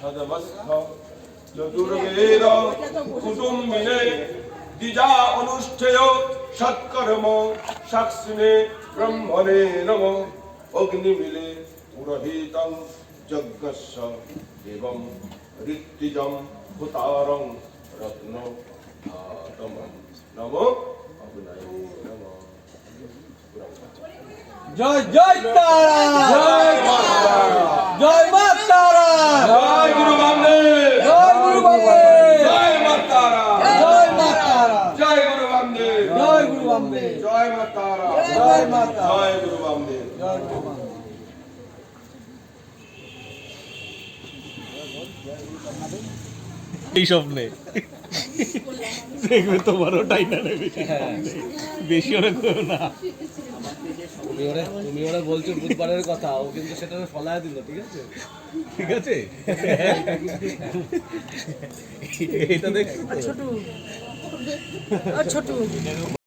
সদবস্থ চতুর্বেদ কুটুম্বিনে দ্বিজা অনুষ্ঠেয় সৎকর্ম সাক্ষিণে ব্রহ্মণে নম অগ্নিমিলে পুরোহিতং যজ্ঞস্য দেবং ঋত্বিজং হুতারং রত্ন ধাতমং নম অগ্নয়ে নম। জয় জয় তারা, জয় মা তারা, জয় মা তারা, জয় গুরু বামদেব, জয় গুরু বামদেব, জয় মা তারা, জয় মা তারা, জয় গুরু বামদেব, জয় গুরু বামদেব, জয় মা তারা, জয় মা তারা, জয় গুরু বামদেব। জয় গুরু বামদেব। এই স্বপ্নে দেখবে তোমার ওটাই না বেশি বেশি ওরা করো না। তুমি ওরা বলছো বুধবারের কথা, ও কিন্তু সেটা ফলায় দিল, ঠিক আছে? ঠিক আছে এটা দেখছো তো? ছোট